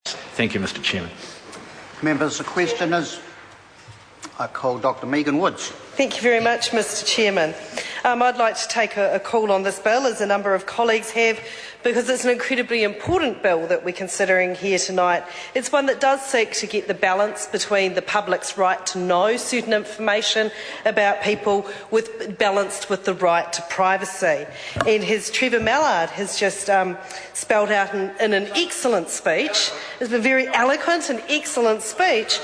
Thank you, Mr. Chairman. Members, the question is, I call Dr Megan Woods. Thank you very much, Mr. Chairman. I'd like to take a call on this bill, as a number of colleagues have, because it's an incredibly important bill that we're considering here tonight. It's one that does seek to get the balance between the public's right to know certain information about people balanced with the right to privacy. And as Trevor Mallard has just spelled out in an excellent speech, it's a very eloquent and excellent speech,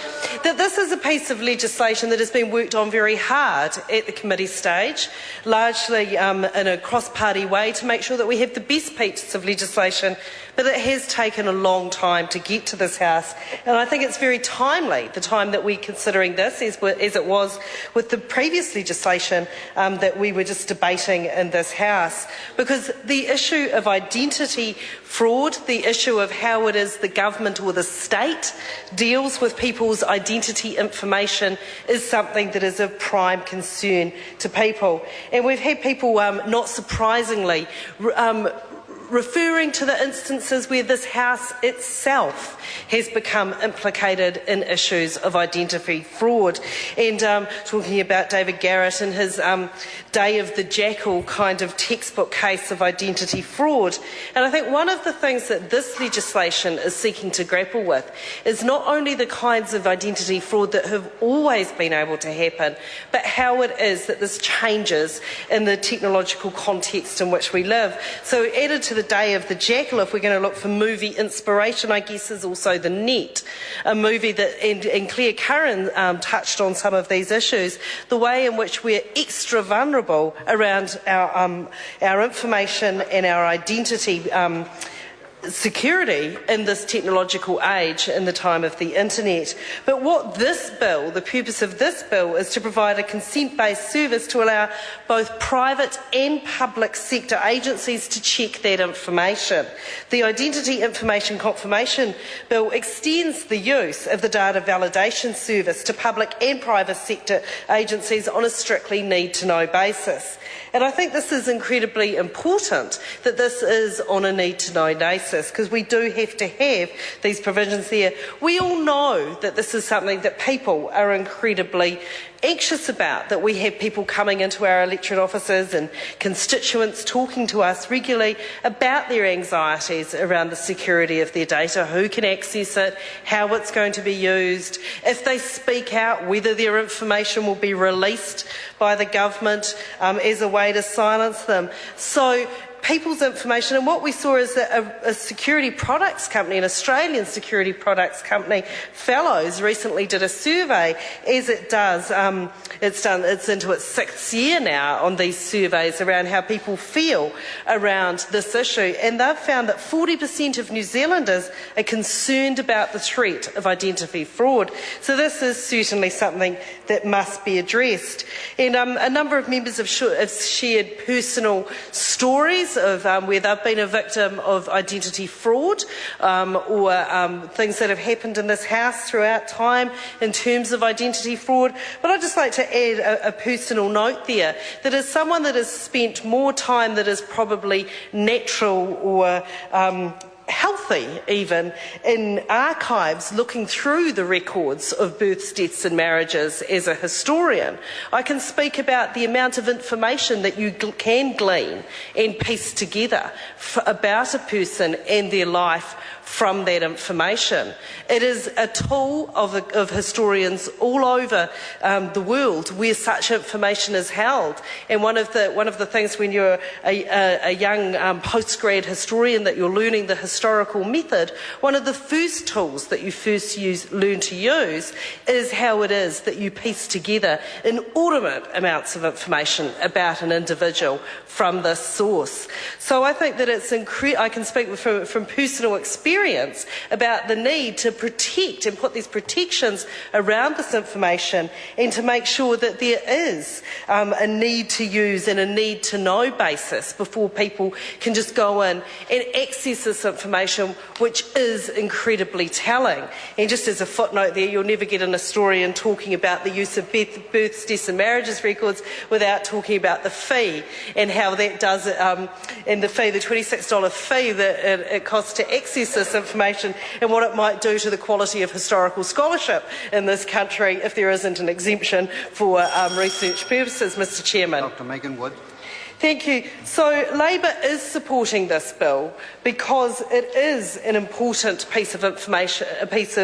that this is a piece of legislation that has been worked on very hard at the committee stage, largely in a cross-party way, to make sure that we have the best pieces of legislation, but it has taken a long time to get to this House. And I think it's very timely, the time that we're considering this, as it was with the previous legislation that we were just debating in this House, because the issue of identity fraud, the issue of how it is the government or the state deals with people's identity information, is something that is of prime concern to people. And we've had people, not surprisingly, referring to the instances where this House itself has become implicated in issues of identity fraud. And talking about David Garrett and his Day of the Jackal kind of textbook case of identity fraud. And I think one of the things that this legislation is seeking to grapple with is not only the kinds of identity fraud that have always been able to happen, but how it is that this changes in the technological context in which we live. So added to the Day of the Jackal, if we're going to look for movie inspiration, I guess, is also The Net, a movie that, and Claire Curran touched on some of these issues, the way in which we're extra vulnerable around our information and our identity security in this technological age in the time of the internet. But what this bill, the purpose of this bill, is to provide a consent-based service to allow both private and public sector agencies to check that information. The Identity Information Confirmation Bill extends the use of the data validation service to public and private sector agencies on a strictly need-to-know basis. And I think this is incredibly important, that this is on a need-to-know basis, because we do have to have these provisions there. We all know that this is something that people are incredibly anxious about, that we have people coming into our electorate offices and constituents talking to us regularly about their anxieties around the security of their data, who can access it, how it's going to be used, if they speak out, whether their information will be released by the government as a way to silence them. So people's information, and what we saw is that a security products company, an Australian security products company, Fellows, recently did a survey, as it does, it's into its 6th year now on these surveys around how people feel around this issue, and they've found that 40% of New Zealanders are concerned about the threat of identity fraud. So this is certainly something that must be addressed. And a number of members have shared personal stories of where they've been a victim of identity fraud or things that have happened in this House throughout time in terms of identity fraud. But I'd just like to add a personal note there, that as someone that has spent more time that is probably natural or healthy even in archives looking through the records of births, deaths and marriages as a historian, I can speak about the amount of information that you can glean and piece together about a person and their life from that information. It is a tool of historians all over the world where such information is held. And one of the things when you're a young postgrad historian that you're learning the historical method, one of the first tools that you learn to use is how it is that you piece together inordinate amounts of information about an individual from this source. So I think that it's I can speak from personal experience about the need to protect and put these protections around this information, and to make sure that there is a need to use and a need to know basis before people can just go in and access this information, which is incredibly telling. And just as a footnote there, you'll never get an historian talking about the use of births, deaths and marriages records without talking about the fee and how that does it, and the fee, the $26 fee that it costs to access this information and what it might do to the quality of historical scholarship in this country if there isn't an exemption for research purposes, Mr Chairman. Dr Megan Wood. Thank you. So Labor is supporting this bill because it is an important piece of information, it is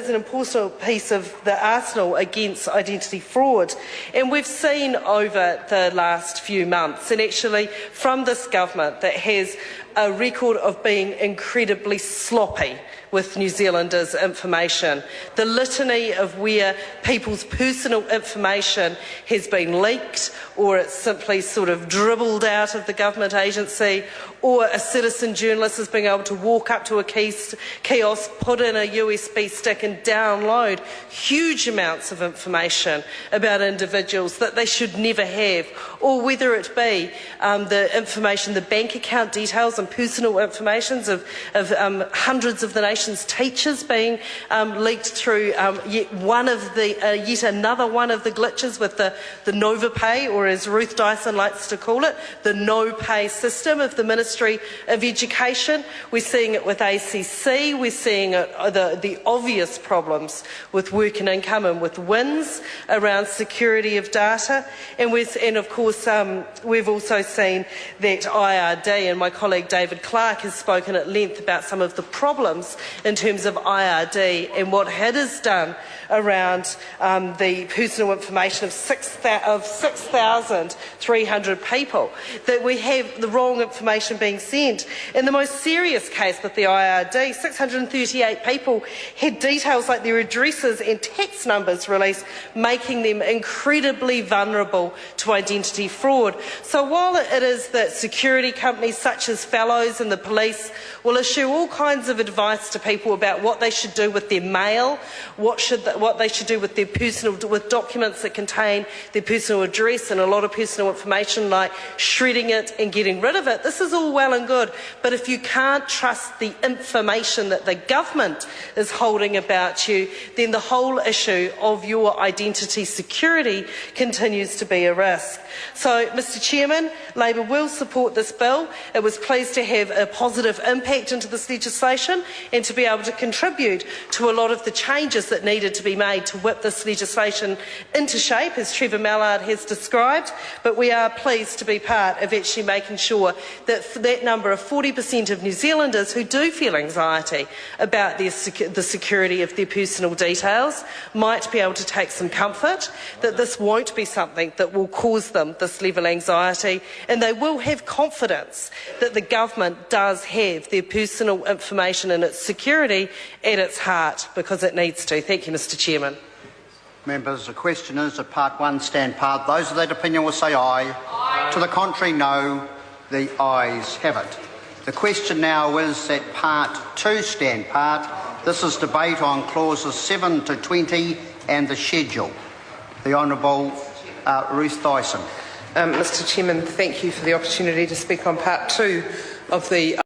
an important piece of the arsenal against identity fraud. And we've seen over the last few months, and actually from this government that has a record of being incredibly sloppy with New Zealanders' information. The litany of where people's personal information has been leaked, or it's simply sort of dribbled out of the government agency, or a citizen journalist has been able to walk up to a kiosk, put in a USB stick and download huge amounts of information about individuals that they should never have, or whether it be the information, the bank account details and personal information of hundreds of the nation's teachers being leaked through yet another one of the glitches with the Nova Pay, or as Ruth Dyson likes to call it, the no pay system of the Ministry of Education. We're seeing it with ACC, we're seeing the obvious problems with work and income and with WINS around security of data, and of course we've also seen that IRD, and my colleague David Clark has spoken at length about some of the problems in terms of IRD and what it has done around the personal information of 6,300 people, that we have the wrong information being sent. In the most serious case with the IRD, 638 people had details like their addresses and tax numbers released, making them incredibly vulnerable to identity fraud. So while it is that security companies such as Fellows and the police will issue all kinds of advice to people about what they should do with their mail, what they should do with their with documents that contain their personal address and a lot of personal information, like shredding it and getting rid of it. This is all well and good, but if you can't trust the information that the government is holding about you, then the whole issue of your identity security continues to be a risk. So, Mr Chairman, Labor will support this bill. It was pleased to have a positive impact into this legislation and to be able to contribute to a lot of the changes that needed to be made to whip this legislation into shape, as Trevor Mallard has described. But we are pleased to be part of actually making sure that that number of 40% of New Zealanders who do feel anxiety about the security of their personal details might be able to take some comfort that this won't be something that will cause them this level of anxiety, and they will have confidence that the government does have their personal information and its security at its heart, because it needs to. Thank you, Mr Chairman. Members, the question is that Part 1 stand part. Those of that opinion will say aye. Aye. To the contrary, no. The ayes have it. The question now is that Part 2 stand part. This is debate on clauses 7 to 20 and the schedule. The Honourable Ruth Dyson. Mr Chairman, thank you for the opportunity to speak on Part 2 of the